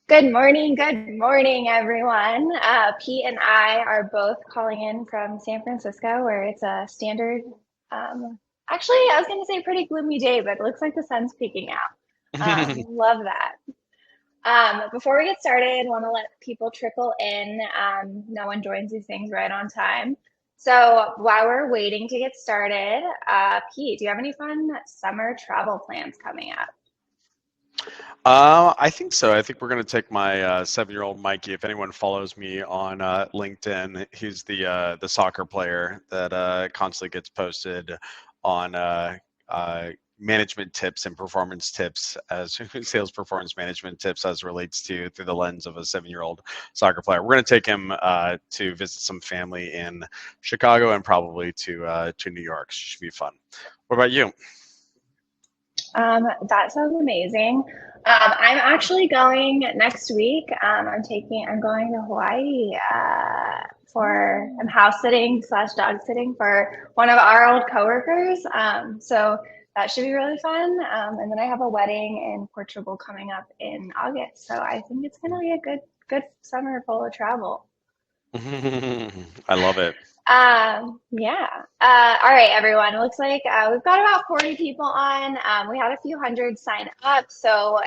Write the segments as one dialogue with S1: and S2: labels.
S1: Good morning, everyone. Pete and I are both calling in from San Francisco, where it's a standard, actually, I was going to say pretty gloomy day, but it looks like the sun's peeking out. Love that. Before we get started, want to let people trickle in. No one joins these things right on time. So while we're waiting to get started, Pete, do you have any fun summer travel plans coming up?
S2: I think so. I think we're going to take my 7-year-old Mikey. If anyone follows me on LinkedIn, he's the soccer player that constantly gets posted on management tips and performance tips as sales performance management tips as relates to through the lens of a 7-year-old soccer player. We're going to take him to visit some family in Chicago and probably to New York. Should be fun. What about you?
S1: That sounds amazing. I'm actually going next week. I'm going to Hawaii I'm house sitting / dog sitting for one of our old coworkers. So that should be really fun. And then I have a wedding in Portugal coming up in August. So I think it's going to be a good summer full of travel.
S2: I love it.
S1: Yeah. All right, everyone. It looks like we've got about 40 people on. We had a few hundred sign up, so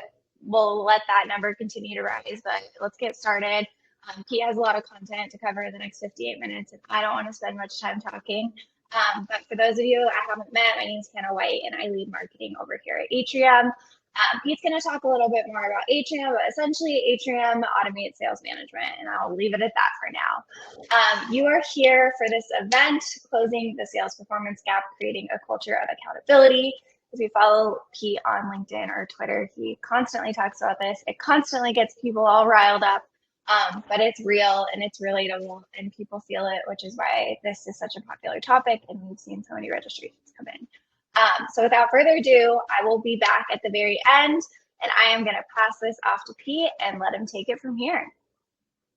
S1: we'll let that number continue to rise, but let's get started. Pete has a lot of content to cover in the next 58 minutes, and I don't want to spend much time talking. But for those of you I haven't met, my name is Hannah White, and I lead marketing over here at Atrium. Pete's going to talk a little bit more about Atrium, but essentially Atrium automates sales management, and I'll leave it at that for now. You are here for this event, closing the sales performance gap, creating a culture of accountability. If you follow Pete on LinkedIn or Twitter, he constantly talks about this. It constantly gets people all riled up, but it's real and it's relatable and people feel it, which is why this is such a popular topic and we've seen so many registrations come in. So without further ado, I will be back at the very end, and I am going to pass this off to Pete and let him take it from here.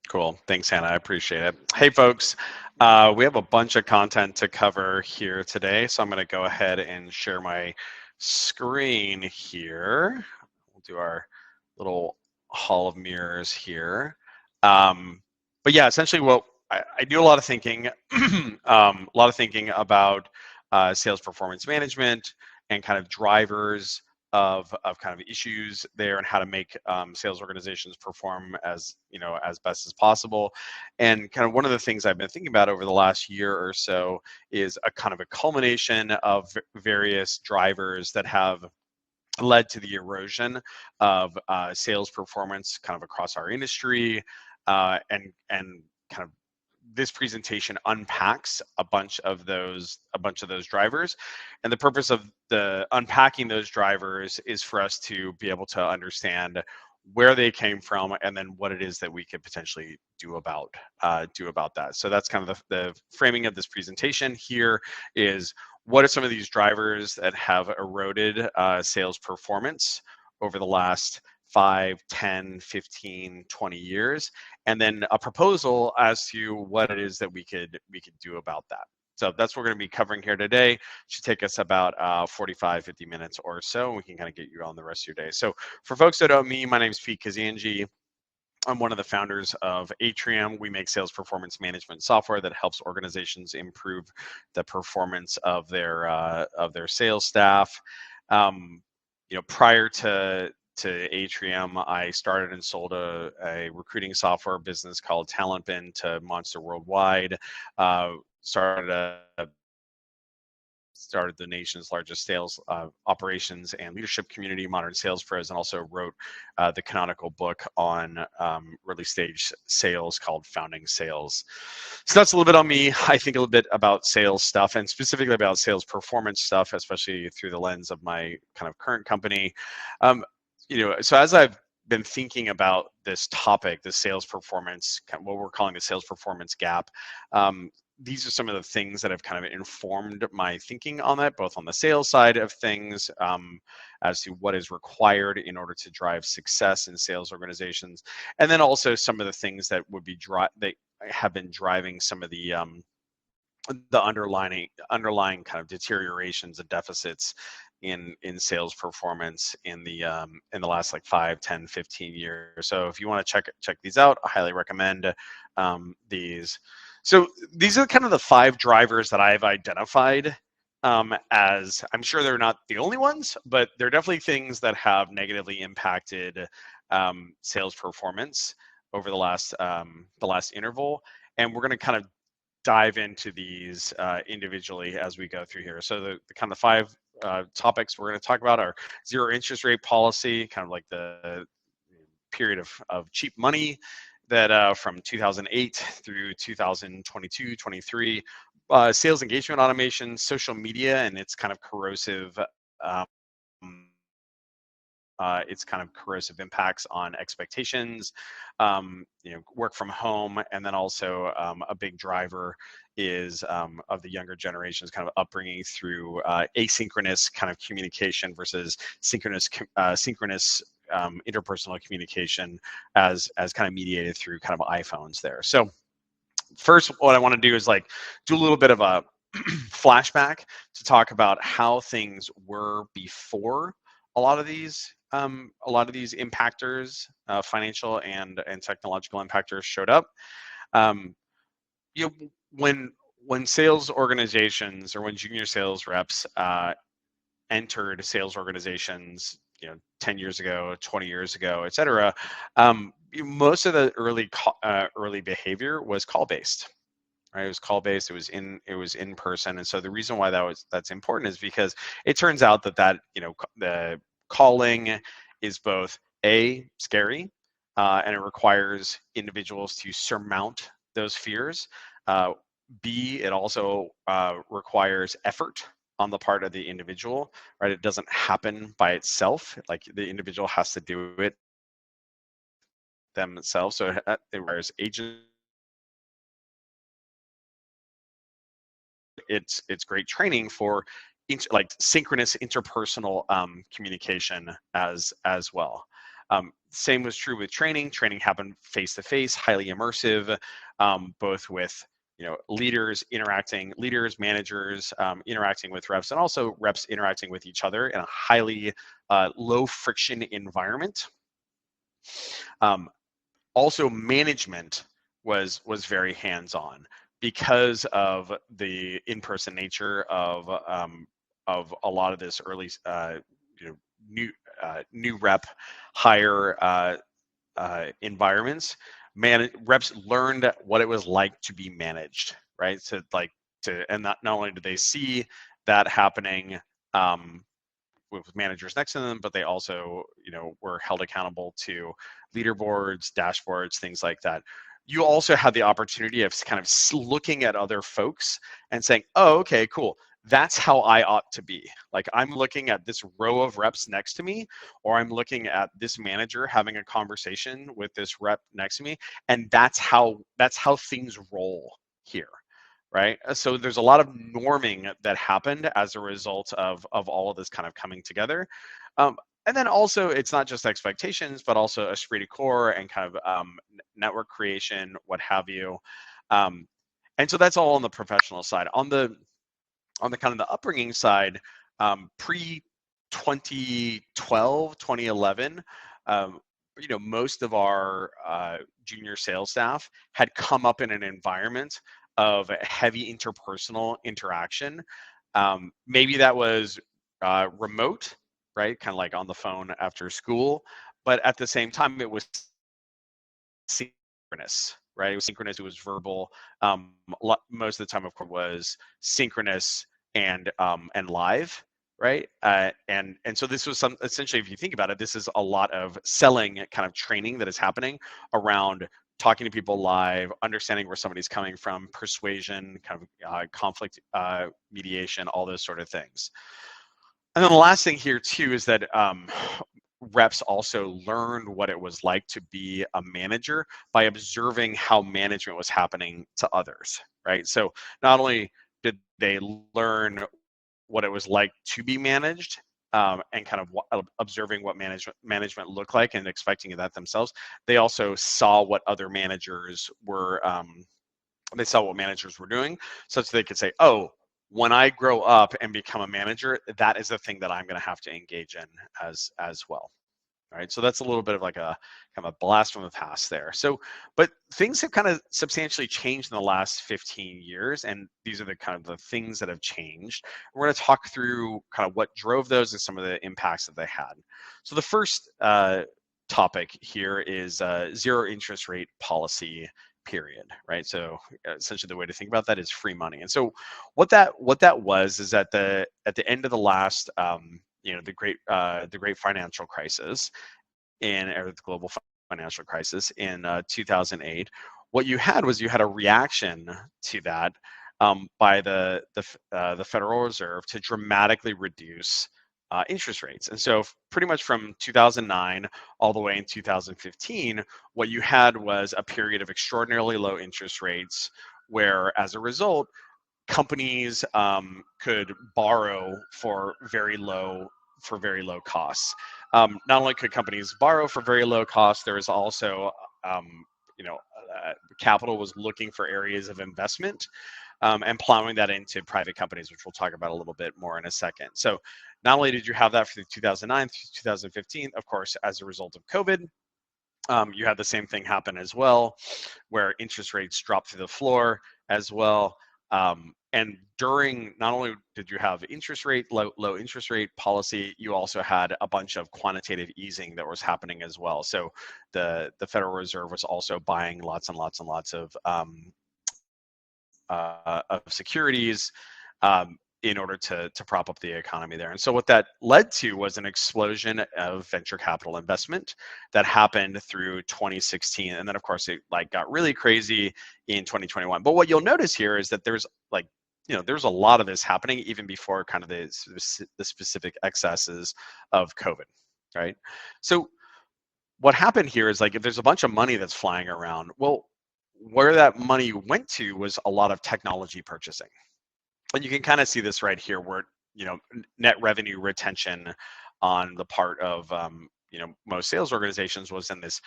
S2: Cool. Thanks, Hannah. I appreciate it. Hey, folks. We have a bunch of content to cover here today, so I'm going to go ahead and share my screen here. We'll do our little hall of mirrors here. But yeah, essentially, what I do a lot of thinking, about sales performance management and kind of drivers of kind of issues there and how to make sales organizations perform as best as possible. And kind of one of the things I've been thinking about over the last year or so is a kind of a culmination of various drivers that have led to the erosion of sales performance kind of across our industry, and kind of this presentation unpacks a bunch of those drivers, and the purpose of the unpacking those drivers is for us to be able to understand where they came from and then what it is that we could potentially do about that. So that's kind of the framing of this presentation. Here is what are some of these drivers that have eroded sales performance over the last 5, 10, 15, 20 years, and then a proposal as to what it is that we could do about that. So that's what we're going to be covering here today. It should take us about 45, 50 minutes or so, and we can kind of get you on the rest of your day. So for folks that know me, my name is Pete Kazanjy. I'm one of the founders of Atrium. We make sales performance management software that helps organizations improve the performance of their sales staff. Prior to Atrium, I started and sold a recruiting software business called TalentBin to Monster Worldwide. Started the nation's largest sales operations and leadership community, Modern Sales Pros, and also wrote the canonical book on early stage sales called Founding Sales. So that's a little bit on me. I think a little bit about sales stuff and specifically about sales performance stuff, especially through the lens of my kind of current company. So as I've been thinking about this topic, the sales performance, kind of what we're calling the sales performance gap, these are some of the things that have kind of informed my thinking on that, both on the sales side of things, as to what is required in order to drive success in sales organizations, and then also some of the things that would be that have been driving some of the underlying kind of deteriorations and deficits in sales performance in the last like 5, 10, 15 years. So if you want to check these out, I highly recommend these. So these are kind of the 5 drivers that I've identified as, I'm sure they're not the only ones, but they're definitely things that have negatively impacted sales performance over the last interval. And we're going to kind of dive into these individually as we go through here. So the kind of 5 topics we're going to talk about are zero interest rate policy, kind of like the period of cheap money that from 2008 through 2022, 23, sales engagement automation, social media, and its kind of corrosive impacts on expectations, work from home, and then also a big driver is of the younger generations kind of upbringing through asynchronous kind of communication versus synchronous interpersonal communication as kind of mediated through kind of iPhones there. So first, what I want to do is like do a little bit of a flashback to talk about how things were before a lot of these impactors, financial and technological impactors showed up. Um, you know, when sales organizations or when junior sales reps entered sales organizations, 10 years ago, 20 years ago, et cetera, most of the early behavior was call based. Right, it was call based. It was in person, and so the reason why that's important is because it turns out that the calling is both scary, and it requires individuals to surmount those fears. Uh, B, it also requires effort on the part of the individual. Right, it doesn't happen by itself. Like the individual has to do it themselves, so it requires agency. It's great training for like synchronous interpersonal communication as well. Same was true with training. Training happened face to face, highly immersive, both with leaders, managers interacting with reps, and also reps interacting with each other in a highly low friction environment. Also, management was very hands-on because of the in-person nature of a lot of this early new rep hire environments. Reps learned what it was like to be managed, right? So and not only did they see that happening with managers next to them, but they also, were held accountable to leaderboards, dashboards, things like that. You also had the opportunity of kind of looking at other folks and saying, oh, okay, cool. That's how I ought to be. Like I'm looking at this row of reps next to me, or I'm looking at this manager having a conversation with this rep next to me. And that's how things roll here. Right. So there's a lot of norming that happened as a result of all of this kind of coming together. And then also it's not just expectations, but also esprit de corps and kind of network creation, what have you. And so that's all on the professional side. On the kind of the upbringing side, pre 2012, 2011, most of our junior sales staff had come up in an environment of heavy interpersonal interaction. Maybe that was remote, right? Kind of like on the phone after school, but at the same time, it was synchronous, right? It was synchronous. It was verbal. Most of the time, of course, was synchronous and live, right? And so this was essentially, if you think about it, this is a lot of selling kind of training that is happening around talking to people live, understanding where somebody's coming from, persuasion, kind of conflict mediation, all those sort of things. And then the last thing here too is that reps also learned what it was like to be a manager by observing how management was happening to others, right? So not only did they learn what it was like to be managed, and kind of observing what management looked like and expecting that themselves, they also saw what other managers were. They saw what managers were doing, such that they could say, "Oh, when I grow up and become a manager, that is the thing that I'm going to have to engage in as well. Right. So that's a little bit of like a kind of a blast from the past there. So, but things have kind of substantially changed in the last 15 years. And these are the kind of the things that have changed. We're going to talk through kind of what drove those and some of the impacts that they had. So the first topic here is zero interest rate policy period, right? So essentially the way to think about that is free money. And so what that was is at the end of the last the great financial crisis or the global financial crisis in 2008, what you had was you had a reaction to that by the Federal Reserve to dramatically reduce interest rates. And so pretty much from 2009 all the way in 2015, what you had was a period of extraordinarily low interest rates where as a result, companies could borrow for very low costs. Not only could companies borrow for very low costs, there was also um, you know capital was looking for areas of investment and plowing that into private companies, which we'll talk about a little bit more in a second. So not only did you have that for 2009 through 2015, of course, as a result of COVID, you had the same thing happen as well, where interest rates dropped through the floor as well. And during, not only did you have low interest rate policy, you also had a bunch of quantitative easing that was happening as well. So the Federal Reserve was also buying lots and lots and lots of securities in order to prop up the economy there. And so what that led to was an explosion of venture capital investment that happened through 2016. And then of course it like got really crazy in 2021. But what you'll notice here is that there's like, there's a lot of this happening even before kind of the specific excesses of COVID, right? So what happened here is like if there's a bunch of money that's flying around, well, where that money went to was a lot of technology purchasing. And you can kind of see this right here where, net revenue retention on the part of, most sales organizations was in this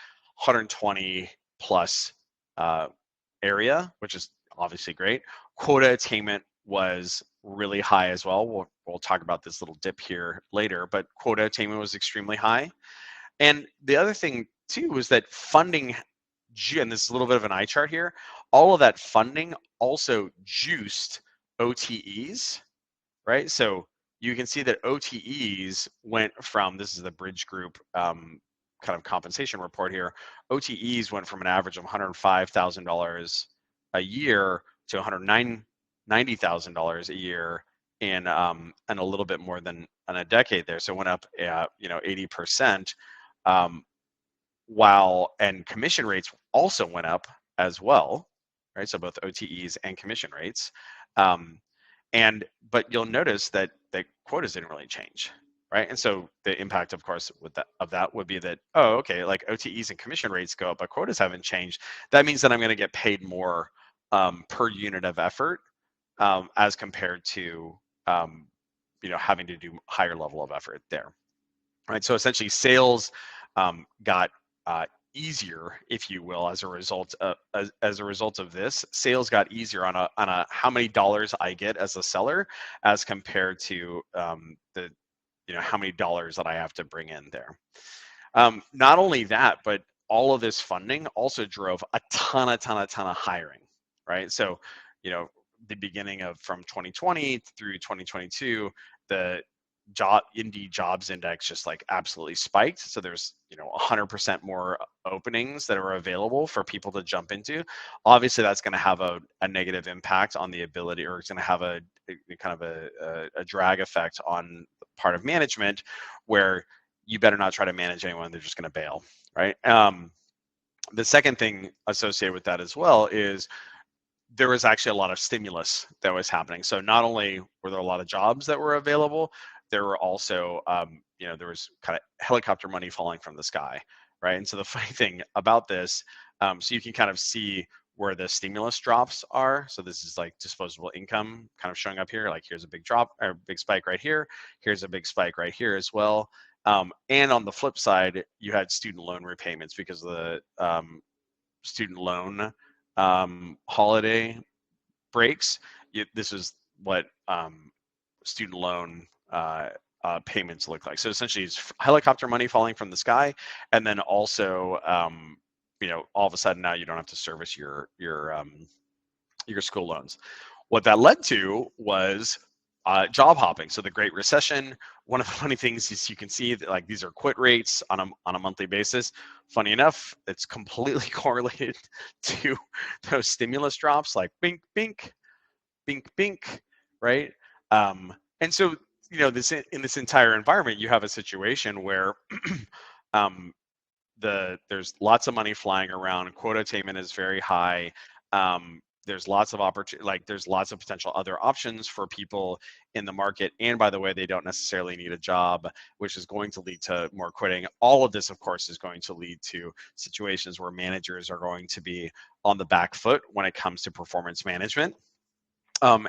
S2: 120 plus area, which is obviously great. Quota attainment was really high as well. We'll talk about this little dip here later, but quota attainment was extremely high. And the other thing too was that funding, and this is a little bit of an eye chart here, all of that funding also juiced OTEs, right? So you can see that OTEs went from, this is the Bridge Group kind of compensation report here, OTEs went from an average of $105,000 a year to $190,000 a year in a little bit more than in a decade there. So it went up, 80%. And commission rates also went up as well, right? So both OTEs and commission rates. But you'll notice that quotas didn't really change, right? And so the impact, of course, of that would be that, oh, okay, like OTEs and commission rates go up, but quotas haven't changed. That means that I'm going to get paid more per unit of effort as compared to having to do higher level of effort there, right? So essentially, sales got easier, if you will, as a result of this. Sales got easier on a how many dollars I get as a seller as compared to the how many dollars that I have to bring in there. Not only that, but all of this funding also drove a ton of hiring, right? So the beginning of from 2020 through 2022, the Indeed jobs index just like absolutely spiked. So there's 100% more openings that are available for people to jump into. Obviously, that's going to have a negative impact on the ability, or it's going to have a kind of a drag effect on part of management, where you better not try to manage anyone; they're just going to bail, right? The second thing associated with that as well is there was actually a lot of stimulus that was happening. So not only were there a lot of jobs that were available, there were also, there was kind of helicopter money falling from the sky, right? And so the funny thing about this, so you can kind of see where the stimulus drops are. So this is like disposable income kind of showing up here. Like here's a big drop or big spike right here. Here's a big spike right here as well. And on the flip side, you had student loan repayments because of the student loan holiday breaks. This was student loan payments look like. So essentially, it's helicopter money falling from the sky, and then also, all of a sudden now you don't have to service your school loans. What that led to was job hopping. So the Great Recession. One of the funny things is you can see that like these are quit rates on a monthly basis. Funny enough, it's completely correlated to those stimulus drops, like bink, bink, bink, bink, right? And so this in this entire environment, you have a situation where um, there's lots of money flying around. Quota attainment is very high. There's lots of opportunity, like there's lots of potential other options for people in the market. And by the way, they don't necessarily need a job, which is going to lead to more quitting. All of this, of course, is going to lead to situations where managers are going to be on the back foot when it comes to performance management. And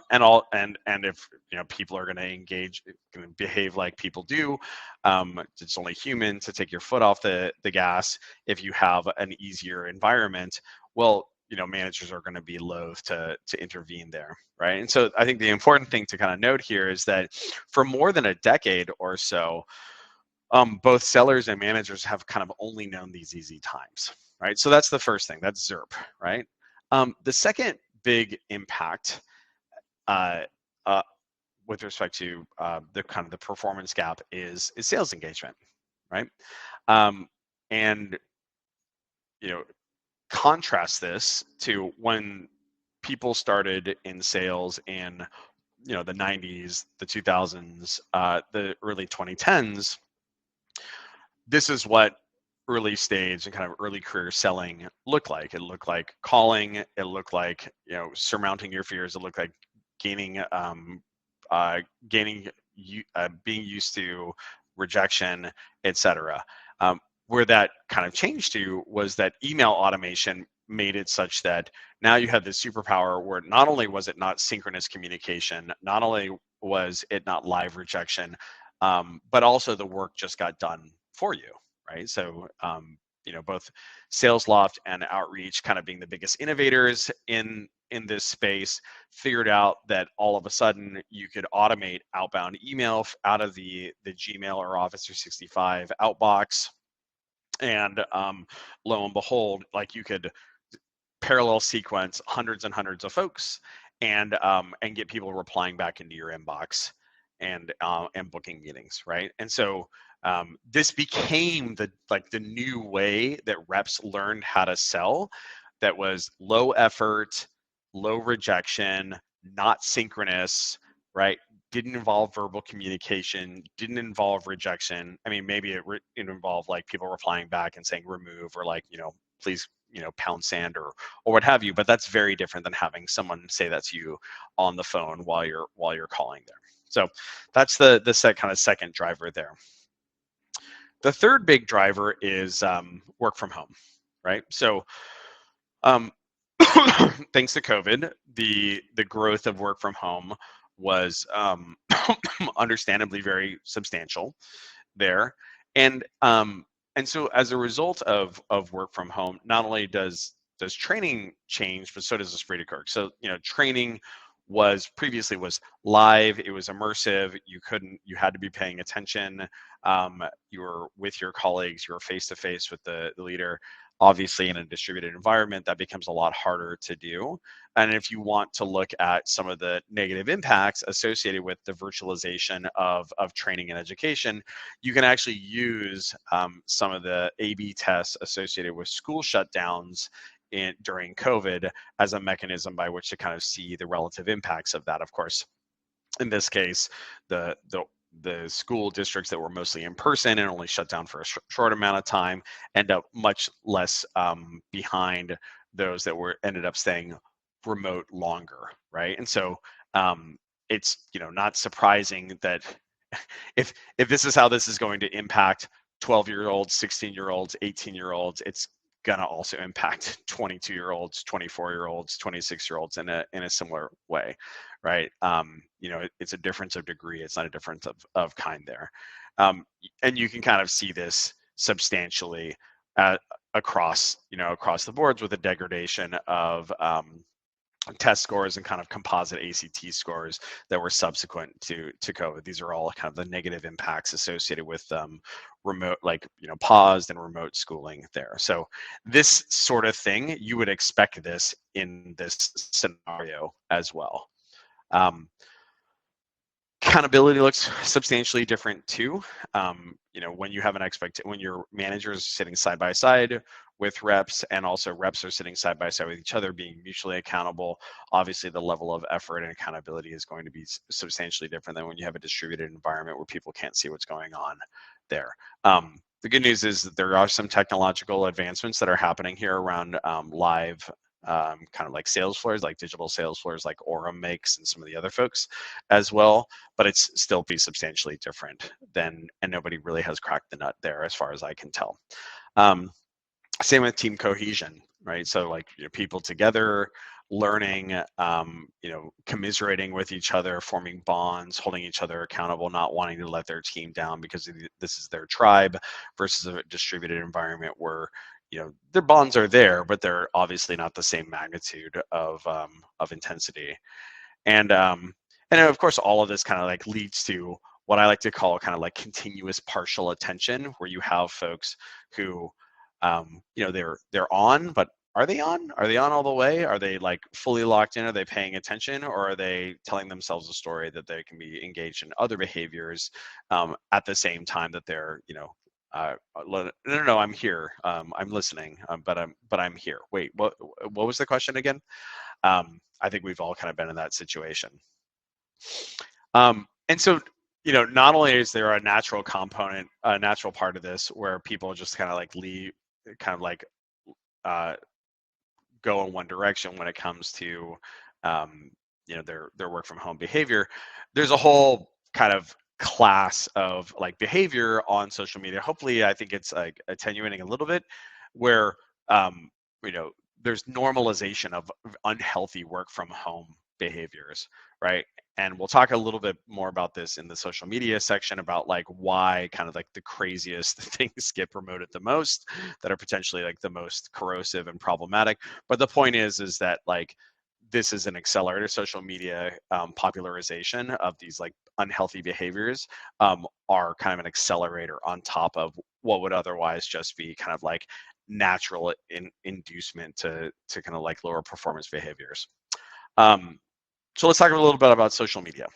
S2: if people are going to engage, going to behave like people do, it's only human to take your foot off the gas if you have an easier environment. Well, managers are going to be loath to intervene there, right? And so I think the important thing to kind of note here is that for more than a decade or so, both sellers and managers have kind of only known these easy times, right? So that's the first thing. That's ZERP, right? The second big impact uh, uh, with respect to the kind of the performance gap is sales engagement, right? And contrast this to when people started in sales in the 90s, the 2000s, the early 2010s. This is what early stage and kind of early career selling looked like. It looked like calling. It looked like surmounting your fears. It looked like gaining being used to rejection, etc. Where that kind of changed to was that email automation made it such that now you had this superpower where not only was it not synchronous communication, not only was it not live rejection, but also the work just got done for you, right? So both SalesLoft and Outreach, kind of being the biggest innovators in this space, figured out that all of a sudden you could automate outbound email out of the Gmail or Office 365 outbox, and lo and behold, like you could parallel sequence hundreds and hundreds of folks and get people replying back into your inbox and booking meetings, right? And so this became the new way that reps learned how to sell. That was low effort, low rejection, not synchronous, right? Didn't involve verbal communication, didn't involve rejection. I mean, maybe it involved like people replying back and saying remove, or like, please, pound sand, or what have you. But that's very different than having someone say that to you on the phone while you're calling there. So that's the kind of second driver there. The third big driver is work from home, right? So thanks to COVID, the growth of work from home was understandably very substantial there. And so as a result of work from home, not only does training change, but so does the spree to Kirk. So training was previously live, it was immersive, you had to be paying attention, you were with your colleagues, you were face to face with the leader. Obviously, in a distributed environment, that becomes a lot harder to do. And if you want to look at some of the negative impacts associated with the virtualization of training and education, you can actually use some of the A/B tests associated with school shutdowns during COVID as a mechanism by which to kind of see the relative impacts of that. Of course, in this case, the school districts that were mostly in person and only shut down for a short amount of time end up much less behind those that ended up staying remote longer, right? And so it's not surprising that if this is how this is going to impact 12-year-olds, 16-year-olds, 18-year-olds, it's going to also impact 22-year-olds, 24-year-olds, 26-year-olds in a similar way, right? It's a difference of degree. It's not a difference of kind there. And you can kind of see this substantially across the boards with the degradation of test scores and kind of composite ACT scores that were subsequent to COVID. These are all kind of the negative impacts associated with remote, like paused and remote schooling there. So this sort of thing, you would expect this in this scenario as well. Accountability looks substantially different too. When you have when your managers sitting side by side with reps, and also reps are sitting side by side with each other, being mutually accountable, obviously the level of effort and accountability is going to be substantially different than when you have a distributed environment where people can't see what's going on there. The good news is that there are some technological advancements that are happening here around live kind of like sales floors, like digital sales floors, like Aura makes, and some of the other folks as well. But it's still be substantially different than, and nobody really has cracked the nut there, as far as I can tell. Same with team cohesion, right? So like people together, learning, commiserating with each other, forming bonds, holding each other accountable, not wanting to let their team down because this is their tribe, versus a distributed environment where their bonds are there, but they're obviously not the same magnitude of intensity. And of course, all of this kind of like leads to what I like to call kind of like continuous partial attention, where you have folks who, they're on, but are they on? Are they on all the way? Are they like fully locked in? Are they paying attention, or are they telling themselves a story that they can be engaged in other behaviors at the same time that they're, no, I'm here. I'm listening, but I'm here. Wait, what was the question again? I think we've all kind of been in that situation. And so, not only is there a natural component, a natural part of this where people just kind of like leave, kind of like go in one direction when it comes to, their work from home behavior. There's a whole kind of class of like behavior on social media. Hopefully, I think it's like attenuating a little bit, where you know there's normalization of unhealthy work from home behaviors, right? And we'll talk a little bit more about this in the social media section, about like why kind of like the craziest things get promoted the most, that are potentially like the most corrosive and problematic. But the point is that like this is an accelerator. Social media popularization of these like unhealthy behaviors are kind of an accelerator on top of what would otherwise just be kind of like natural inducement to kind of like lower performance behaviors. So let's talk a little bit about social media.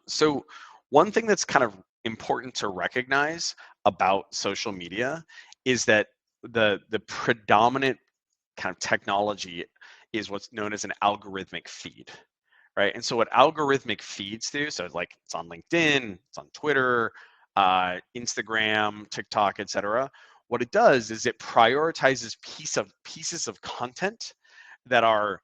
S2: So one thing that's kind of important to recognize about social media is that the predominant kind of technology is what's known as an algorithmic feed, right? And so what algorithmic feeds do, so like it's on LinkedIn, it's on Twitter, Instagram, TikTok, etc. What it does is it prioritizes pieces of content that are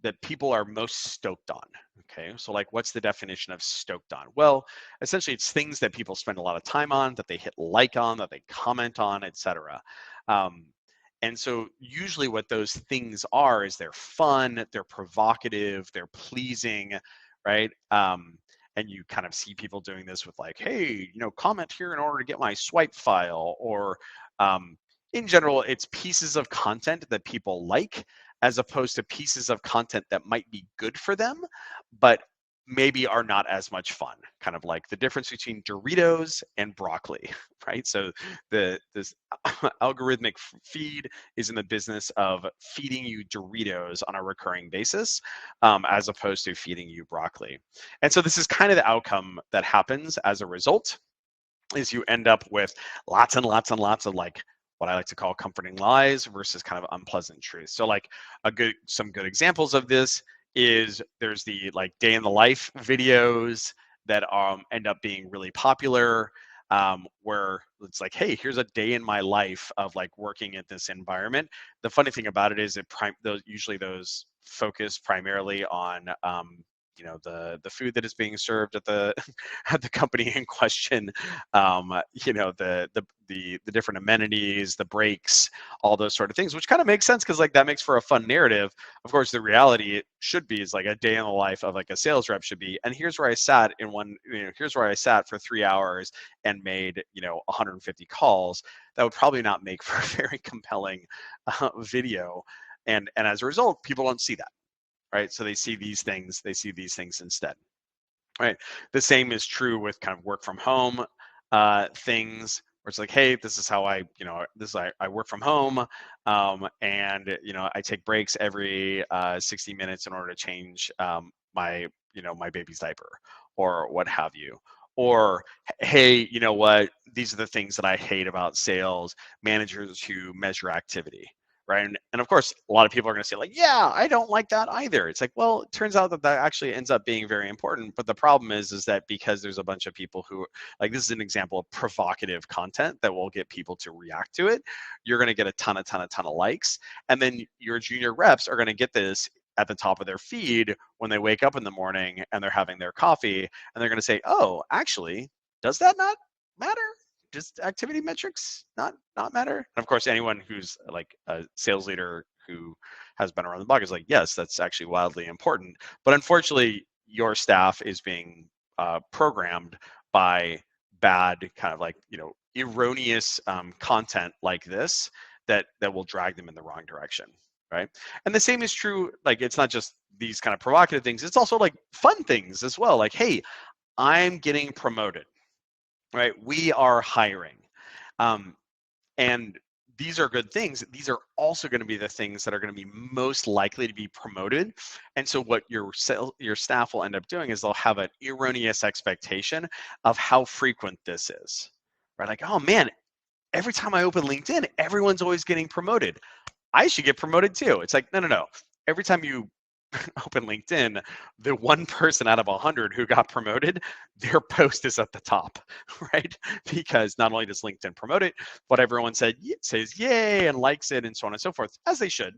S2: that people are most stoked on. Okay, so like what's the definition of stoked on? Well, essentially it's things that people spend a lot of time on, that they hit like on, that they comment on, etc. And so usually what those things are is they're fun, they're provocative, they're pleasing, right? And you kind of see people doing this with like, hey, comment here in order to get my swipe file, or in general, it's pieces of content that people like, as opposed to pieces of content that might be good for them, but maybe are not as much fun. Kind of like the difference between Doritos and broccoli, right? So this algorithmic feed is in the business of feeding you Doritos on a recurring basis, as opposed to feeding you broccoli. And so this is kind of the outcome that happens as a result, is you end up with lots and lots and lots of like what I like to call comforting lies versus kind of unpleasant truths. So like some good examples of this is there's the like day in the life videos that end up being really popular, where it's like, hey, here's a day in my life of like working at this environment. The funny thing about it is usually those focus primarily on the food that is being served at the at the company in question, the different amenities, the breaks, all those sort of things, which kind of makes sense because like that makes for a fun narrative. Of course, the reality it should be is like a day in the life of like a sales rep should be, and here's where I sat here's where I sat for 3 hours and made 150 calls. That would probably not make for a very compelling video. and as a result, people don't see that, right? So they see these things instead, right? The same is true with kind of work from home things, where it's like, hey, this is how I, I work from home, and I take breaks every 60 minutes in order to change my, my baby's diaper, or what have you. Or, hey, you know what? These are the things that I hate about sales managers who measure activity, right? And of course, a lot of people are going to say, like, yeah, I don't like that either. It's like, well, it turns out that that actually ends up being very important. But the problem is that because there's a bunch of people who, like, this is an example of provocative content that will get people to react to it. You're going to get a ton of likes, and then your junior reps are going to get this at the top of their feed when they wake up in the morning and they're having their coffee, and they're going to say, oh, actually, does that not matter? Does activity metrics not matter? And of course, anyone who's like a sales leader who has been around the block is like, yes, that's actually wildly important. But unfortunately, your staff is being programmed by bad, kind of like, erroneous content like this, that will drag them in the wrong direction, right? And the same is true, like, it's not just these kind of provocative things, it's also like fun things as well. Like, hey, I'm getting promoted, right? We are hiring. Um, and these are good things. These are also going to be the things that are going to be most likely to be promoted. And so what your staff will end up doing is they'll have an erroneous expectation of how frequent this is, right? Like, oh man, every time I open LinkedIn, everyone's always getting promoted. I should get promoted too. It's like, no. Every time you open LinkedIn, the one person out of 100 who got promoted, their post is at the top, right? Because not only does LinkedIn promote it, but everyone says yay and likes it and so on and so forth, as they should.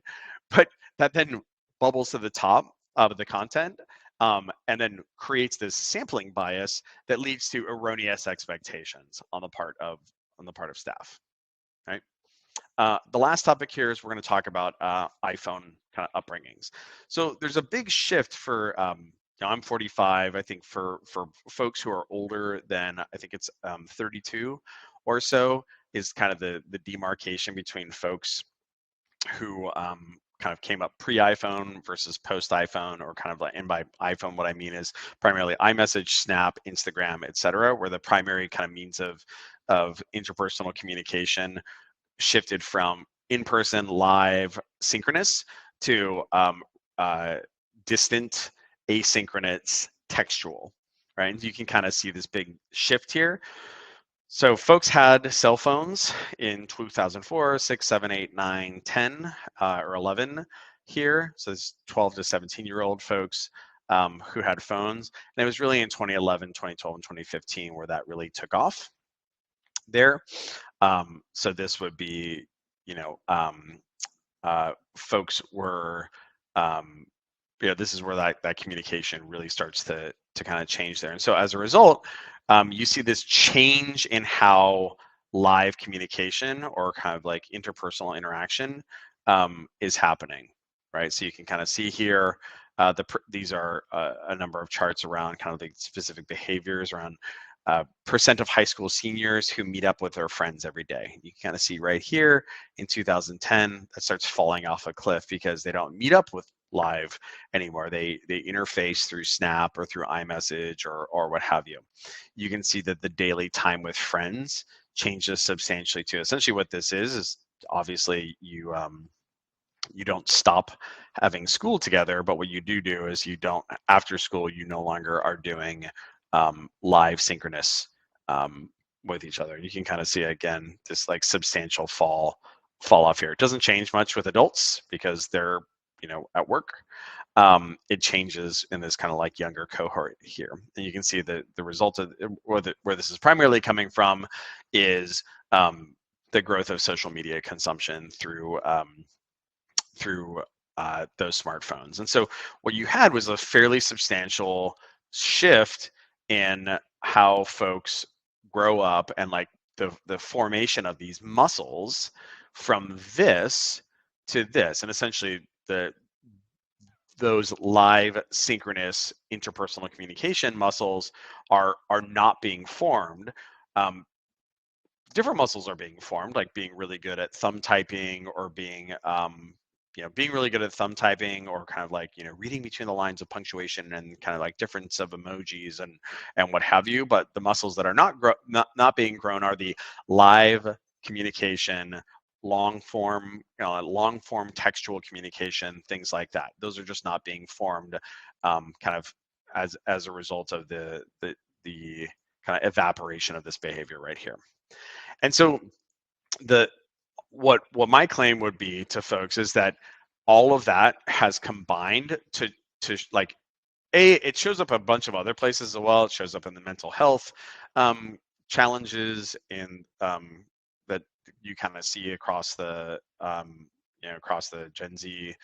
S2: But that then bubbles to the top of the content, and then creates this sampling bias that leads to erroneous expectations on the part of staff, right? The last topic here is we're going to talk about iPhone kind of upbringings. So there's a big shift for, I'm 45. I think for folks who are older than, I think it's 32 or so, is kind of the demarcation between folks who kind of came up pre-iPhone versus post-iPhone, or kind of like, and by iPhone, what I mean is primarily iMessage, Snap, Instagram, etc., where the primary kind of means of interpersonal communication shifted from in-person, live, synchronous to distant, asynchronous, textual, right? And you can kind of see this big shift here. So folks had cell phones in 2004, 6, 7, 8, 9, 10, or 11 here. So it's 12 to 17-year-old folks who had phones. And it was really in 2011, 2012, and 2015 where that really took off there. So this would be, folks were, this is where that communication really starts to kind of change there. And so as a result, you see this change in how live communication, or kind of like interpersonal interaction, is happening, right? So you can kind of see here, these are a number of charts around kind of the specific behaviors around percent of high school seniors who meet up with their friends every day. You can kind of see right here in 2010, that starts falling off a cliff because they don't meet up with live anymore. They interface through Snap or through iMessage or what have you. You can see that the daily time with friends changes substantially too. Essentially what this is obviously you don't stop having school together, but what you do is you don't, after school, you no longer are doing live synchronous with each other. You can kind of see again this like substantial fall off here. It doesn't change much with adults because they're at work. It changes in this kind of like younger cohort here, and you can see the result of where this is primarily coming from is the growth of social media consumption through those smartphones. And so what you had was a fairly substantial shift in how folks grow up, and like the formation of these muscles from this to this. And essentially those live synchronous interpersonal communication muscles are not being formed. Different muscles are being formed, like being really good at thumb typing, or being being really good at thumb typing, or kind of like, reading between the lines of punctuation and kind of like difference of emojis and what have you. But the muscles that are not being grown are the live communication, long form textual communication, things like that. Those are just not being formed, kind of as a result of the kind of evaporation of this behavior right here. And so the what my claim would be to folks is that all of that has combined to like, it shows up a bunch of other places as well. It shows up in the mental health challenges in that you kind of see across the across the Gen Z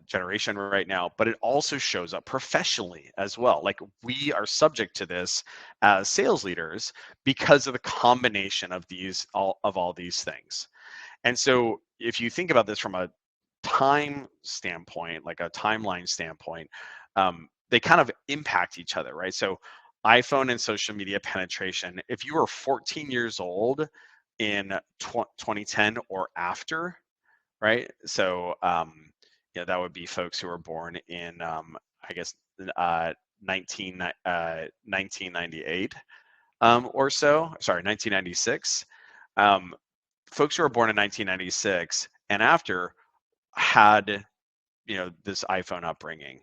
S2: generation right now, but it also shows up professionally as well. Like, we are subject to this as sales leaders because of the combination of all these things. And so if you think about this from a time standpoint, like a timeline standpoint, they kind of impact each other, right? So iPhone and social media penetration, if you were 14 years old in 2010 or after, right? So that would be folks who were born in, I guess, 1998 or so. Sorry, 1996. Folks who were born in 1996 and after had, this iPhone upbringing.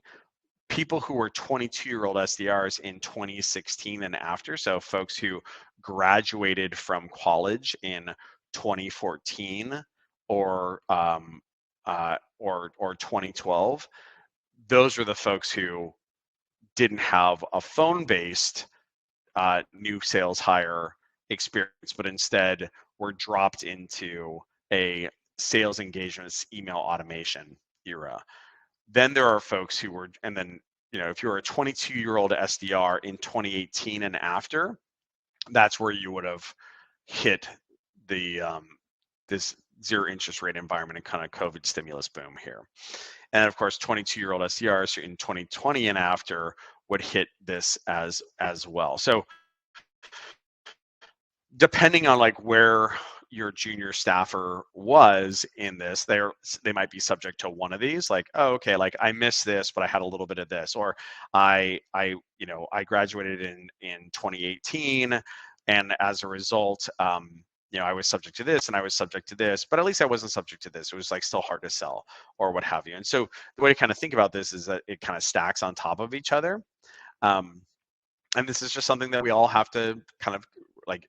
S2: People who were 22-year-old SDRs in 2016 and after, so folks who graduated from college in 2014 or 2012, those were the folks who didn't have a phone-based new sales hire experience, but instead were dropped into a sales engagements email automation era. Then there are folks who were, and then, if you're a 22-year-old SDR in 2018 and after, that's where you would have hit the this zero interest rate environment and kind of COVID stimulus boom here. And of course, 22-year-old SDRs in 2020 and after would hit this as well. So depending on like where your junior staffer was in this, they might be subject to one of these, like, oh, okay, like I missed this, but I had a little bit of this, or I graduated in 2018, and as a result, I was subject to this and I was subject to this, but at least I wasn't subject to this. It was like still hard to sell or what have you. And so the way to kind of think about this is that it kind of stacks on top of each other. And this is just something that we all have to kind of like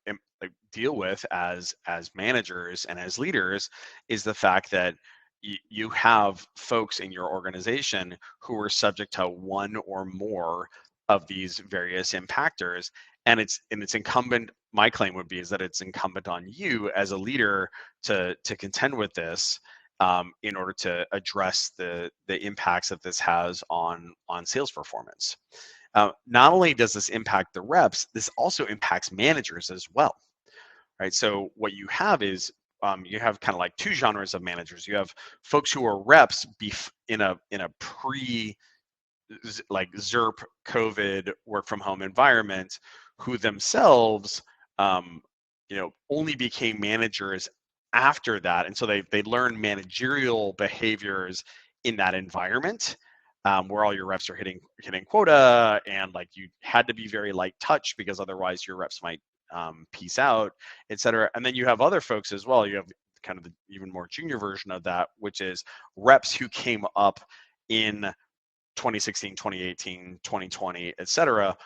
S2: deal with as managers and as leaders, is the fact that you have folks in your organization who are subject to one or more of these various impactors, and it's incumbent, my claim would be, is that it's incumbent on you as a leader to contend with this, in order to address the impacts that this has on sales performance. Not only does this impact the reps, this also impacts managers as well, right? So what you have is, you have kind of like two genres of managers. You have folks who are reps in a pre like ZERP COVID work from home environment, who themselves only became managers after that, and so they learn managerial behaviors in that environment, where all your reps are hitting quota, and like you had to be very light touch because otherwise your reps might peace out, etc. And then you have other folks as well. You have kind of the even more junior version of that, which is reps who came up in 2016, 2018, 2020, etc.,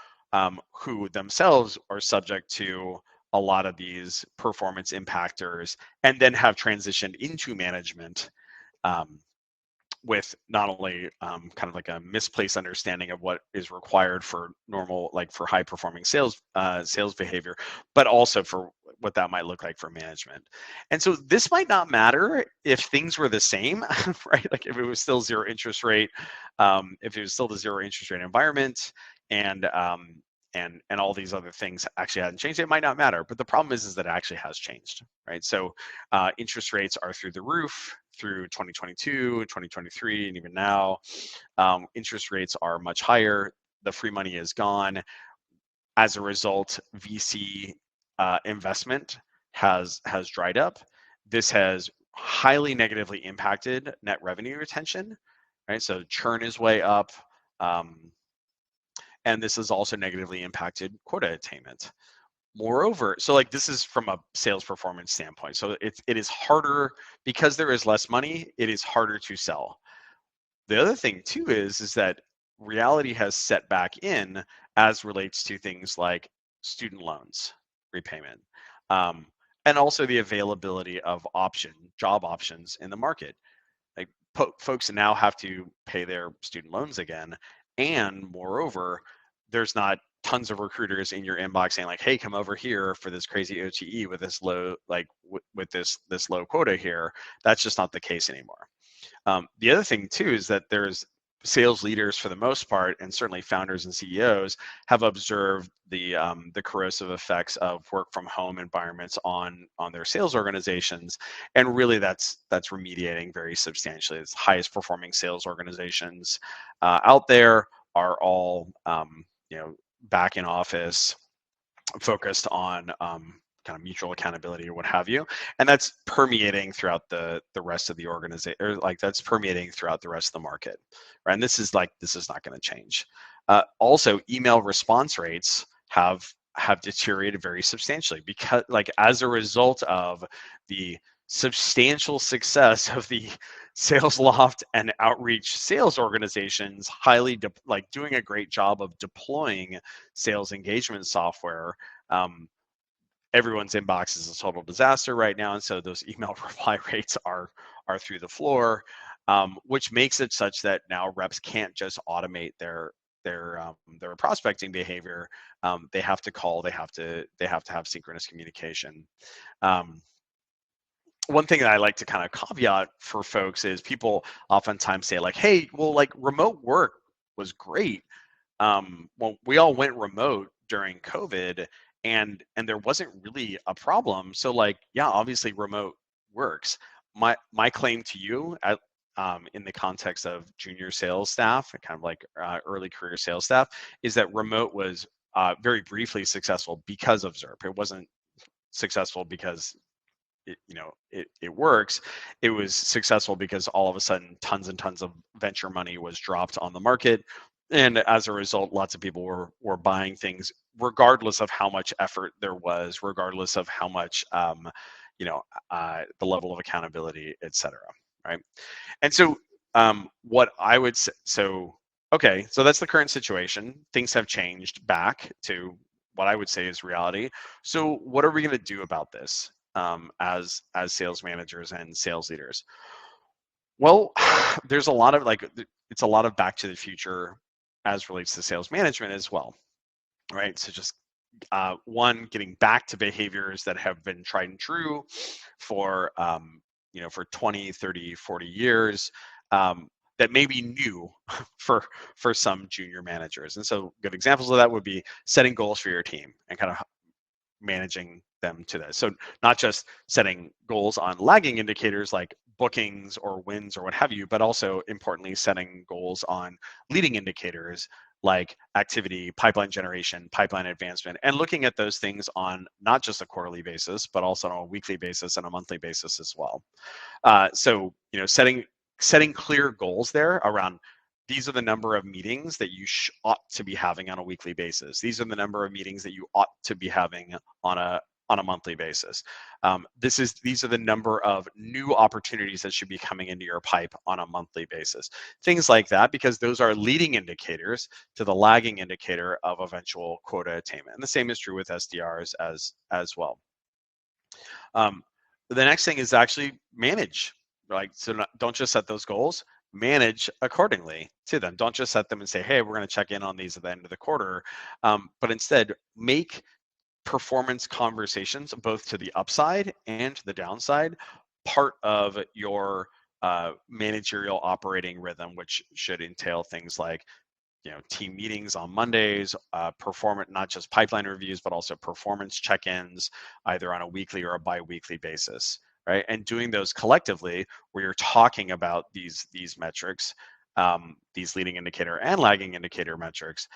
S2: who themselves are subject to a lot of these performance impactors, and then have transitioned into management, with not only kind of like a misplaced understanding of what is required for normal, like for high performing sales behavior, but also for what that might look like for management. And so this might not matter if things were the same, right? Like if it was still zero interest rate, if it was still the zero interest rate environment, and all these other things actually hadn't changed, it might not matter. But the problem is that it actually has changed, right? So interest rates are through the roof through 2022, 2023, and even now. Interest rates are much higher. The free money is gone. As a result, VC investment has dried up. This has highly negatively impacted net revenue retention, right? So churn is way up. Um, and this has also negatively impacted quota attainment. Moreover, so like this is from a sales performance standpoint. So it is harder because there is less money, it is harder to sell. The other thing too is that reality has set back in as relates to things like student loans repayment, um, and also the availability of job options in the market. Like folks now have to pay their student loans again, and moreover, there's not tons of recruiters in your inbox saying like, "Hey, come over here for this crazy OTE with this low with this low quota here." That's just not the case anymore. The other thing too is that there's sales leaders for the most part, and certainly founders and CEOs have observed the corrosive effects of work from home environments on their sales organizations, and really that's remediating very substantially. It's highest performing sales organizations out there are all back in office, focused on kind of mutual accountability or what have you, and that's permeating throughout the rest of the organization, or like that's permeating throughout the rest of the market, right? And this is not going to change. Also, email response rates have deteriorated very substantially because, like, as a result of the substantial success of the sales loft and outreach sales organizations like doing a great job of deploying sales engagement software. Everyone's inbox is a total disaster right now, and so those email reply rates are through the floor, which makes it such that now reps can't just automate their prospecting behavior. They have to call. They have to have synchronous communication. Um, One thing that I like to kind of caveat for folks is people oftentimes say like, "Hey, well, like remote work was great. Well, we all went remote during COVID, and there wasn't really a problem. So like, yeah, obviously remote works." My claim to you in the context of junior sales staff, kind of like early career sales staff, is that remote was very briefly successful because of ZERP. It wasn't successful because it works. It was successful because all of a sudden tons and tons of venture money was dropped on the market, and as a result lots of people were buying things regardless of how much effort there was, regardless of how much the level of accountability, etc. Right? And so what I would say, so okay, so that's the current situation. Things have changed back to what I would say is reality. So what are we going to do about this as sales managers and sales leaders? Well, there's a lot of it's a lot of back to the future as relates to sales management as well, right? So just one, getting back to behaviors that have been tried and true for for 20, 30, 40 years, that may be new for some junior managers. And so good examples of that would be setting goals for your team and kind of managing them to this. So not just setting goals on lagging indicators like bookings or wins or what have you, but also importantly setting goals on leading indicators like activity, pipeline generation, pipeline advancement, and looking at those things on not just a quarterly basis, but also on a weekly basis and a monthly basis as well. So setting clear goals there around, these are the number of meetings that you ought to be having on a weekly basis. These are the number of meetings that you ought to be having on a monthly basis. These are the number of new opportunities that should be coming into your pipe on a monthly basis. Things like that, because those are leading indicators to the lagging indicator of eventual quota attainment. And the same is true with SDRs as well. The next thing is actually manage. Don't just set those goals, manage accordingly to them. Don't just set them and say, hey, we're going to check in on these at the end of the quarter, but instead make performance conversations, both to the upside and to the downside, part of your managerial operating rhythm, which should entail things like team meetings on Mondays, performance, not just pipeline reviews, but also performance check-ins, either on a weekly or a bi-weekly basis, right? And doing those collectively, where you're talking about these metrics, these leading indicator and lagging indicator metrics,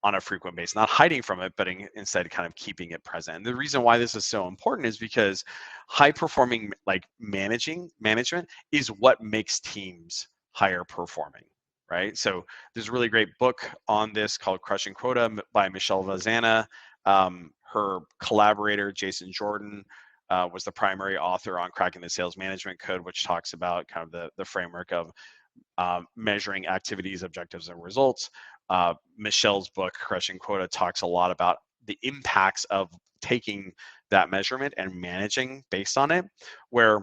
S2: on a frequent basis, not hiding from it, but instead kind of keeping it present. And the reason why this is so important is because high performing like management is what makes teams higher performing, right? So there's a really great book on this called Crushing Quota by Michelle Vazana. Her collaborator, Jason Jordan, was the primary author on Cracking the Sales Management Code, which talks about kind of the framework of measuring activities, objectives, and results. Michelle's book, Crushing Quota, talks a lot about the impacts of taking that measurement and managing based on it, where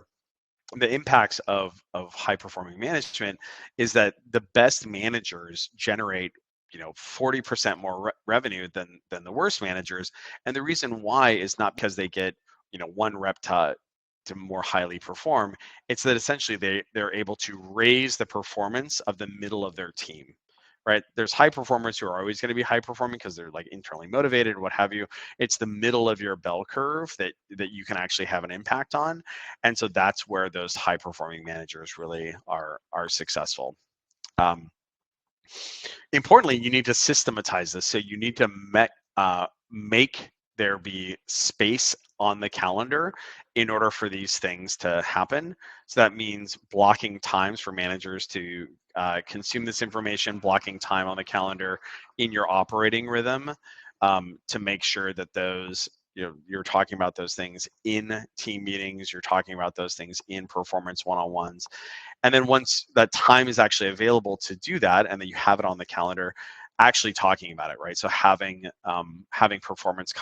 S2: the impacts of high performing management is that the best managers generate 40% more revenue than the worst managers. And the reason why is not because they get one rep to more highly perform. It's that essentially they're able to raise the performance of the middle of their team, right? There's high performers who are always going to be high performing because they're like internally motivated, what have you. It's the middle of your bell curve that you can actually have an impact on. And so that's where those high performing managers really are successful. Importantly, you need to systematize this. So you need to make there be space on the calendar in order for these things to happen. So that means blocking times for managers to consume this information, blocking time on the calendar in your operating rhythm to make sure that those, you're talking about those things in team meetings, you're talking about those things in performance one-on-ones. And then once that time is actually available to do that, and then you have it on the calendar, actually talking about it, right? So having performance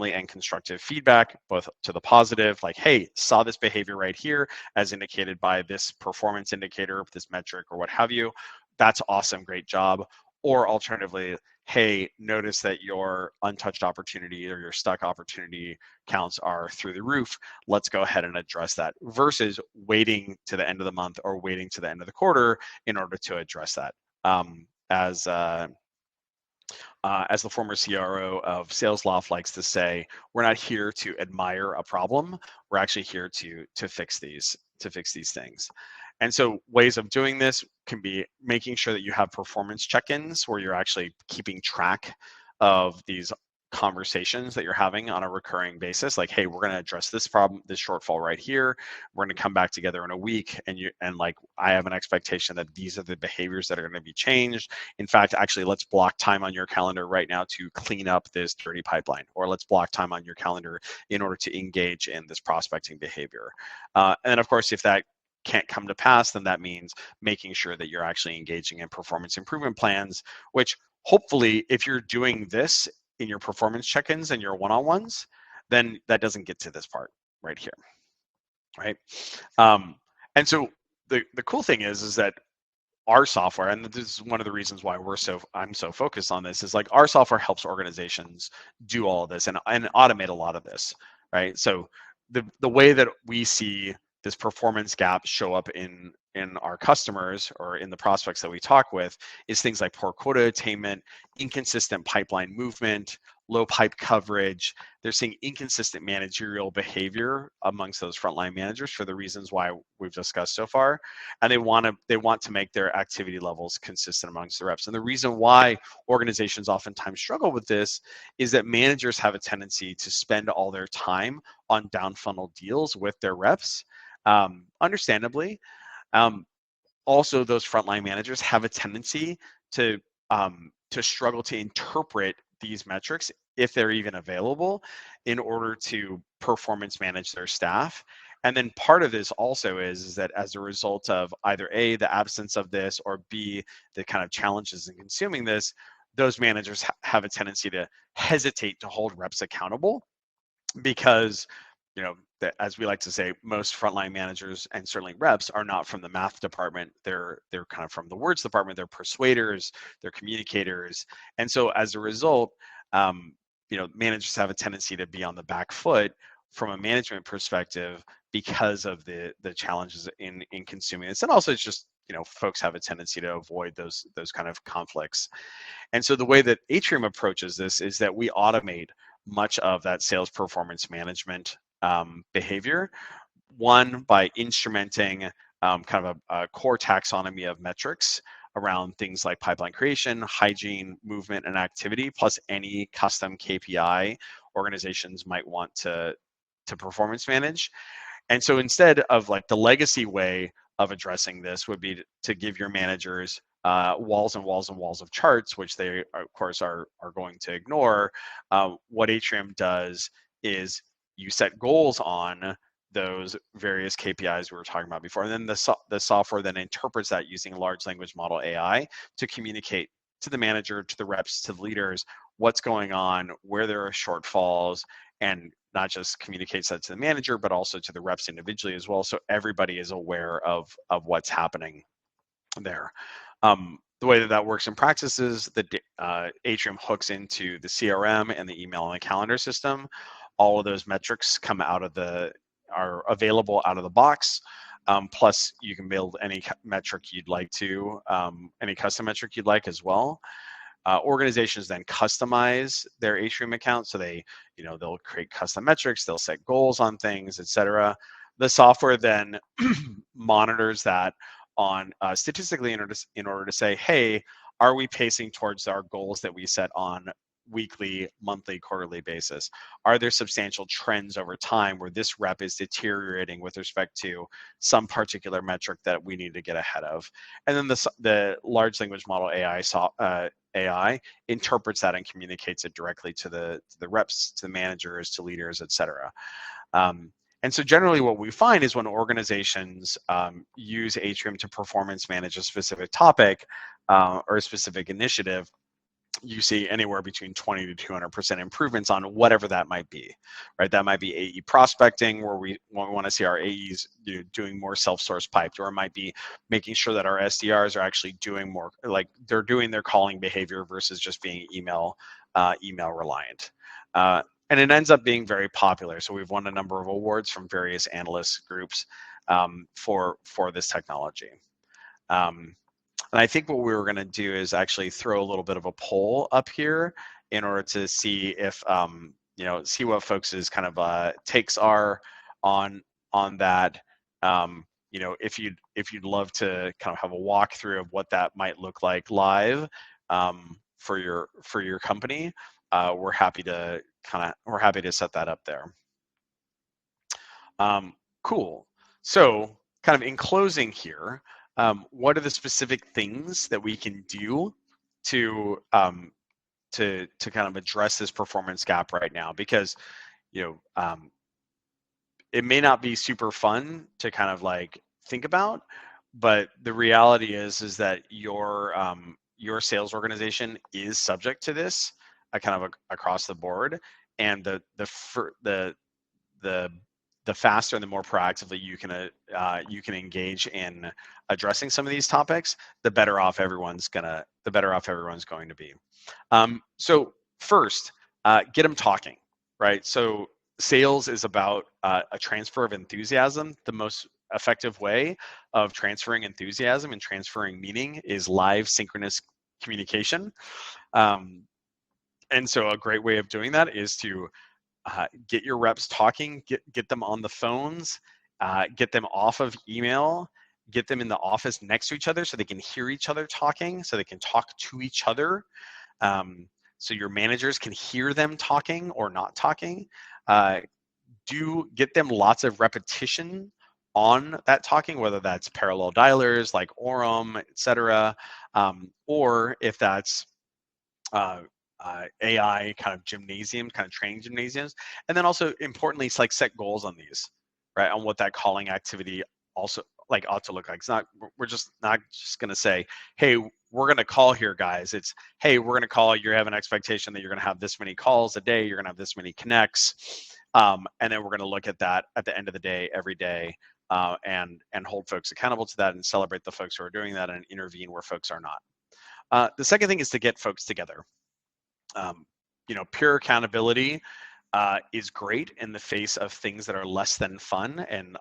S2: and constructive feedback, both to the positive, like, hey, saw this behavior right here as indicated by this performance indicator, this metric, or what have you. That's awesome, great job. Or alternatively, hey, notice that your untouched opportunity or your stuck opportunity counts are through the roof. Let's go ahead and address that, versus waiting to the end of the month or waiting to the end of the quarter in order to address that. As the former CRO of SalesLoft likes to say, we're not here to admire a problem. We're actually here to fix these things. And so ways of doing this can be making sure that you have performance check-ins where you're actually keeping track of these conversations that you're having on a recurring basis. Like, hey, we're going to address this problem, this shortfall right here. We're going to come back together in a week, and like, I have an expectation that these are the behaviors that are going to be changed. In fact, actually, let's block time on your calendar right now to clean up this dirty pipeline, or let's block time on your calendar in order to engage in this prospecting behavior. And of course, if that can't come to pass, then that means making sure that you're actually engaging in performance improvement plans, which hopefully, if you're doing this in your performance check-ins and your one-on-ones, then that doesn't get to this part right here, right? And so the cool thing is that our software, and this is one of the reasons why I'm so focused on this, is like our software helps organizations do all of this and automate a lot of this, right? So the way that we see this performance gap show up in our customers or in the prospects that we talk with is things like poor quota attainment, inconsistent pipeline movement, low pipe coverage. They're seeing inconsistent managerial behavior amongst those frontline managers for the reasons why we've discussed so far, and they want to make their activity levels consistent amongst the reps. And the reason why organizations oftentimes struggle with this is that managers have a tendency to spend all their time on down funnel deals with their reps, understandably. Also, those frontline managers have a tendency to struggle to interpret these metrics, if they're even available, in order to performance manage their staff. And then part of this also is that as a result of either A, the absence of this, or B, the kind of challenges in consuming this, those managers have a tendency to hesitate to hold reps accountable because, as we like to say, most frontline managers and certainly reps are not from the math department. They're kind of from the words department. They're persuaders, they're communicators. And so as a result, managers have a tendency to be on the back foot from a management perspective because of the challenges in consuming this. And also it's just, folks have a tendency to avoid those kind of conflicts. And so the way that Atrium approaches this is that we automate much of that sales performance management behavior. One, by instrumenting kind of a core taxonomy of metrics around things like pipeline creation, hygiene, movement, and activity, plus any custom KPI organizations might want to performance manage. And so instead of like the legacy way of addressing this would be to give your managers walls and walls and walls of charts, which they of course are going to ignore. What Atrium does is you set goals on those various KPIs we were talking about before, and then the software then interprets that using large language model AI to communicate to the manager, to the reps, to the leaders, what's going on, where there are shortfalls, and not just communicates that to the manager, but also to the reps individually as well. So everybody is aware of what's happening there. The way that that works in practice is that Atrium hooks into the CRM and the email and the calendar system. All of those metrics come out of are available out of the box. Plus, you can build any metric you'd like to, any custom metric you'd like as well. Organizations then customize their Atrium account, so they'll create custom metrics, they'll set goals on things, etc. The software then monitors that on statistically in order to say, hey, are we pacing towards our goals that we set on weekly, monthly, quarterly basis? Are there substantial trends over time where this rep is deteriorating with respect to some particular metric that we need to get ahead of? And then the large language model AI interprets that and communicates it directly to the reps, to the managers, to leaders, etc. And so generally what we find is when organizations use Atrium to performance manage a specific topic or a specific initiative, you see anywhere between 20 to 200% improvements on whatever that might be, right? That might be AE prospecting, where we want to see our AEs doing more self-source piped, or it might be making sure that our SDRs are actually doing more, like they're doing their calling behavior versus just being email reliant. And it ends up being very popular. So we've won a number of awards from various analyst groups for this technology. And I think what we were going to do is actually throw a little bit of a poll up here in order to see if see what folks' kind of takes are on that. If you'd love to kind of have a walkthrough of what that might look like live for your company, we're happy to set that up there. Cool. So kind of in closing here, what are the specific things that we can do to kind of address this performance gap right now? Because it may not be super fun to kind of like think about, but the reality is that your sales organization is subject to this kind of across the board, and the faster and the more proactively you can engage in addressing some of these topics, the better off everyone's going to be. So first, get them talking, right? So sales is about a transfer of enthusiasm. The most effective way of transferring enthusiasm and transferring meaning is live synchronous communication. And so a great way of doing that is to get your reps talking, get them on the phones, get them off of email, get them in the office next to each other so they can hear each other talking, so they can talk to each other. So your managers can hear them talking or not talking. Do get them lots of repetition on that talking, whether that's parallel dialers like Orem, etc., or if that's AI kind of training gymnasiums. And then also importantly, it's like set goals on these, right? On what that calling activity also like ought to look like. We're just not just going to say, hey, we're going to call here, guys. It's, hey, we're going to call, you have an expectation that you're going to have this many calls a day, you're going to have this many connects. And then we're going to look at that at the end of the day, every day, and hold folks accountable to that and celebrate the folks who are doing that and intervene where folks are not. The second thing is to get folks together. Pure accountability is great in the face of things that are less than fun, and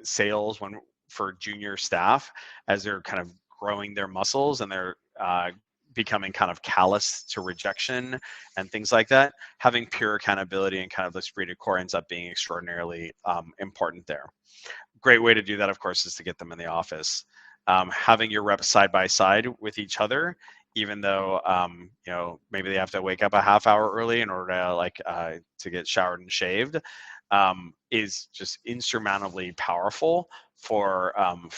S2: sales for junior staff as they're kind of growing their muscles and they're becoming kind of callous to rejection and things like that. Having pure accountability and kind of l'esprit de corps ends up being extraordinarily important there. Great way to do that, of course, is to get them in the office. having your reps side by side with each other, even though maybe they have to wake up a half hour early in order to get showered and shaved, is just insurmountably powerful for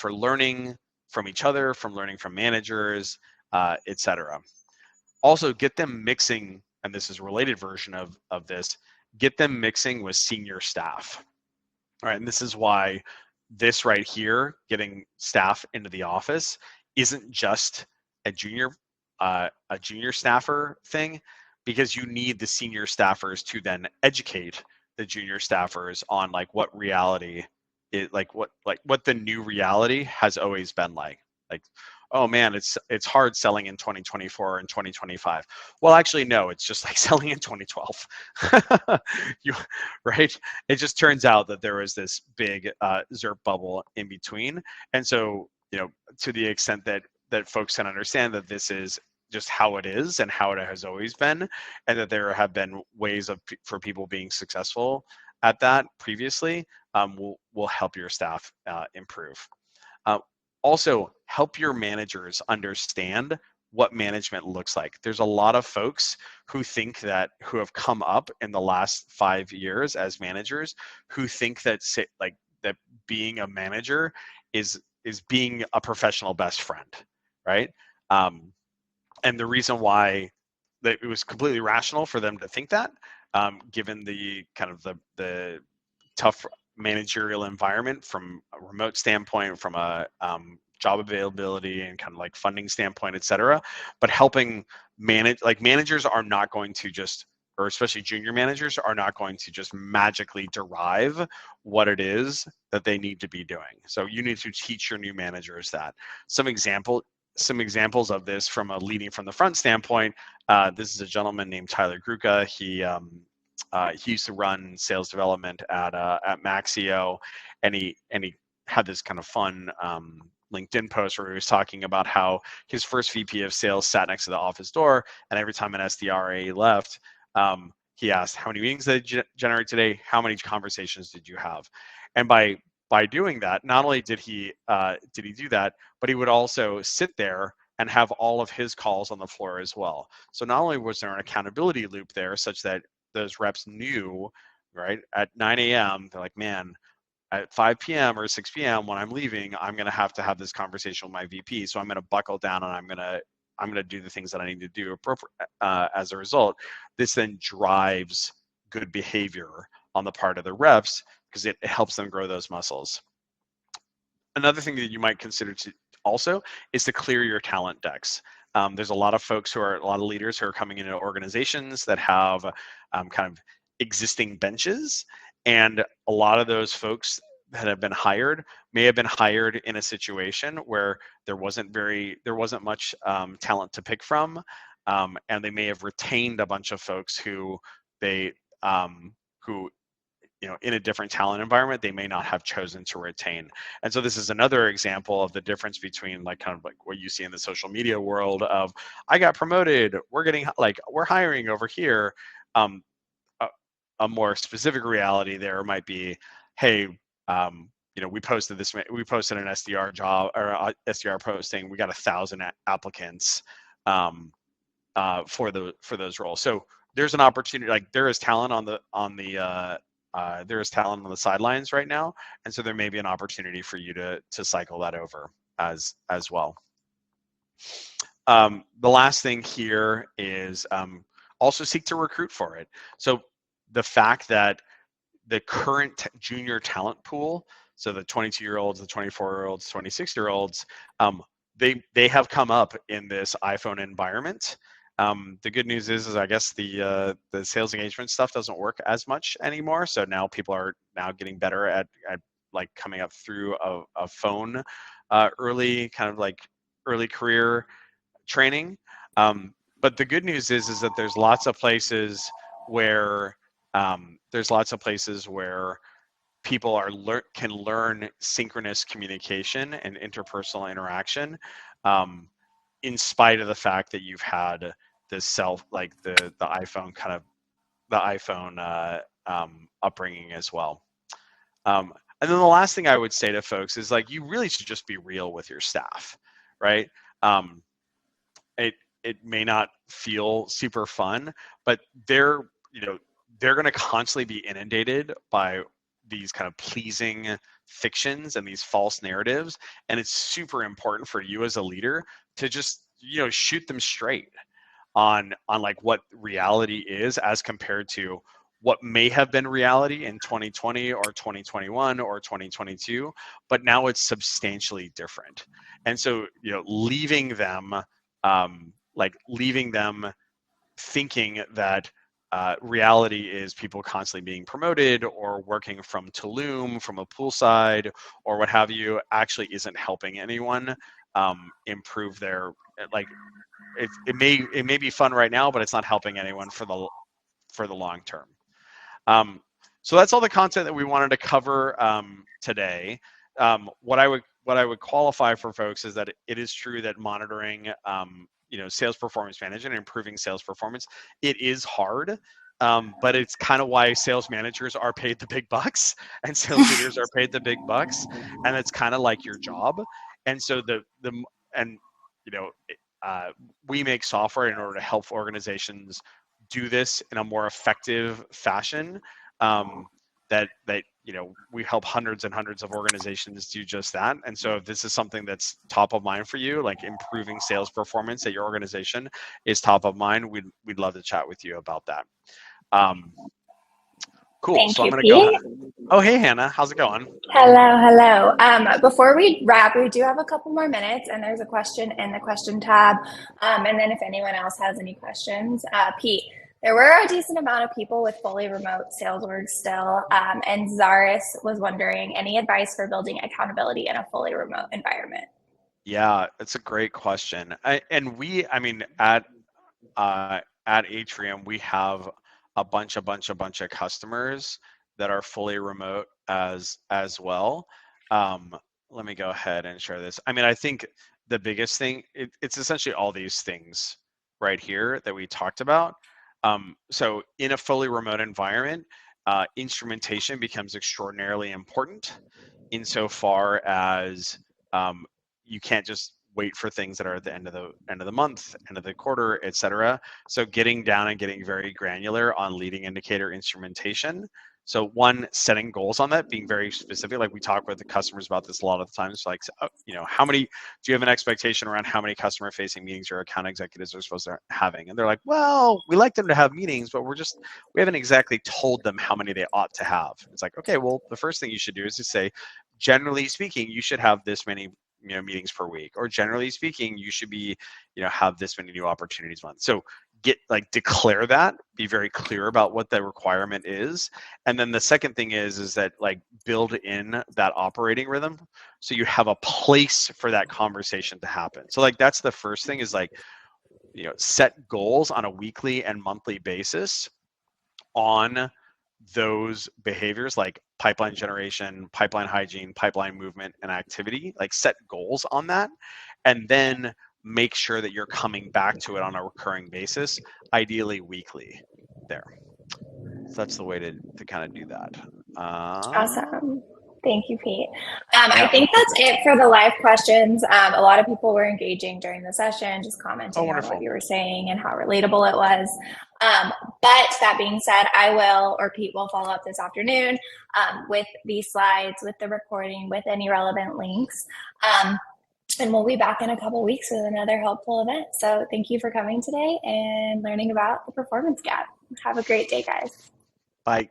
S2: learning from each other, from learning from managers, etc. Also, get them mixing, and this is a related version of this, get them mixing with senior staff. All right, and this is why this right here, getting staff into the office, isn't just a junior staffer thing, because you need the senior staffers to then educate the junior staffers on like what reality is, what the new reality has always been like. Like, oh man, it's hard selling in 2024 and 2025. Well, actually, no, it's just like selling in 2012. you right? It just turns out that there was this big ZERP bubble in between, and so to the extent that folks can understand that this is just how it is and how it has always been, and that there have been ways for people being successful at that previously, will help your staff improve. Uh, Also, help your managers understand what management looks like. There's a lot of folks who have come up in the last 5 years as managers, who think that that being a manager is being a professional best friend, right? And the reason why that it was completely rational for them to think that, given the kind of the tough managerial environment from a remote standpoint, from a job availability and kind of like funding standpoint, et cetera. But helping managers are not going to just, or especially junior managers are not going to just magically derive what it is that they need to be doing. So you need to teach your new managers that. Some examples of this from a leading from the front standpoint. This is a gentleman named Tyler Gruca. He used to run sales development at Maxio, and he had this kind of fun LinkedIn post where he was talking about how his first VP of sales sat next to the office door, and every time an SDRA left, he asked, "How many meetings did you generate today? How many conversations did you have?" And by doing that, not only did he do that, but he would also sit there and have all of his calls on the floor as well. So not only was there an accountability loop there, such that those reps knew, right, at 9 a.m., they're like, man, at 5 p.m. or 6 p.m. when I'm leaving, I'm going to have this conversation with my VP. So I'm going to buckle down and I'm going to do the things that I need to do as a result. This then drives good behavior on the part of the reps because it helps them grow those muscles. Another thing that you might consider also is to clear your talent decks. There's a lot of leaders who are coming into organizations that have kind of existing benches, and a lot of those folks that have been hired may have been hired in a situation where there wasn't much talent to pick from, and they may have retained a bunch of folks who in a different talent environment they may not have chosen to retain. And so this is another example of the difference between kind of what you see in the social media world of, I got promoted, we're hiring over here. A more specific reality there might be, hey, we posted an SDR job or SDR posting, we got 1,000 applicants for those roles. So there's an opportunity, there is talent there is talent on the sidelines right now, and so there may be an opportunity for you to cycle that over as well. The last thing here is also seek to recruit for it. So the fact that the current junior talent pool, so the 22-year-olds, the 24-year-olds, 26-year-olds, they have come up in this iPhone environment. The good news is I guess the sales engagement stuff doesn't work as much anymore. So now people are now getting better at coming up through a phone early career training. But the good news is that there's lots of places where people can learn synchronous communication and interpersonal interaction, in spite of the fact that you've had this the iPhone upbringing as well. And then the last thing I would say to folks is like, you really should just be real with your staff, right? Um, it it may not feel super fun, but they're you know they're going to constantly be inundated by these kind of pleasing fictions and these false narratives, and it's super important for you as a leader to just shoot them straight on like what reality is as compared to what may have been reality in 2020 or 2021 or 2022, but now it's substantially different. And so leaving them thinking that reality is people constantly being promoted or working from Tulum, from a poolside, or what have you, actually isn't helping anyone improve their like. It may be fun right now, but it's not helping anyone for the long term. Um, so that's all the content that we wanted to cover today. What I would qualify for folks is that it is true that monitoring, sales performance management and improving sales performance, it is hard. But it's kind of why sales managers are paid the big bucks and sales leaders are paid the big bucks, and it's kind of like your job. And so and you know we make software in order to help organizations do this in a more effective fashion. That we help hundreds and hundreds of organizations do just that. And so if this is something that's top of mind for you, like improving sales performance at your organization is top of mind, we'd love to chat with you about that. Cool.
S1: Thank
S2: So I'm
S1: you,
S2: going to go
S1: Pete.
S2: ahead. Oh, hey, Hannah. How's it going?
S1: Hello. Before we wrap, we do have a couple more minutes, and there's a question in the question tab. And then if anyone else has any questions, Pete, there were a decent amount of people with fully remote sales orgs still, and Zaris was wondering, any advice for building accountability in a fully remote environment?
S2: Yeah, it's a great question. At Atrium, we have a bunch of customers that are fully remote as well. Let me go ahead and share this. I think the biggest thing, it's essentially all these things right here that we talked about. So in a fully remote environment, instrumentation becomes extraordinarily important insofar as you can't just wait for things that are at the end of the month, end of the quarter, et cetera. So getting down and getting very granular on leading indicator instrumentation. So one, setting goals on that, being very specific. Like we talk with the customers about this a lot of the times. Like, how many, do you have an expectation around how many customer facing meetings your account executives are supposed to having? And they're like, well, we like them to have meetings, but we haven't exactly told them how many they ought to have. It's like, okay, well, the first thing you should do is to say, generally speaking, you should have this many meetings per week, or generally speaking, you should be have this many new opportunities a month. So declare that, be very clear about what the requirement is. And then the second thing is that build in that operating rhythm so you have a place for that conversation to happen. So that's the first thing, is set goals on a weekly and monthly basis on those behaviors, like pipeline generation, pipeline hygiene, pipeline movement, and activity. Set goals on that, and then make sure that you're coming back to it on a recurring basis, ideally weekly there. So that's the way to kind of do that.
S1: Awesome. Thank you, Pete.
S2: Yeah.
S1: I think that's it for the live questions. A lot of people were engaging during the session, just commenting on what you were saying and how relatable it was. But that being said, Pete will follow up this afternoon with these slides, with the recording, with any relevant links. And we'll be back in a couple of weeks with another helpful event. So thank you for coming today and learning about the performance gap. Have a great day, guys.
S2: Bye.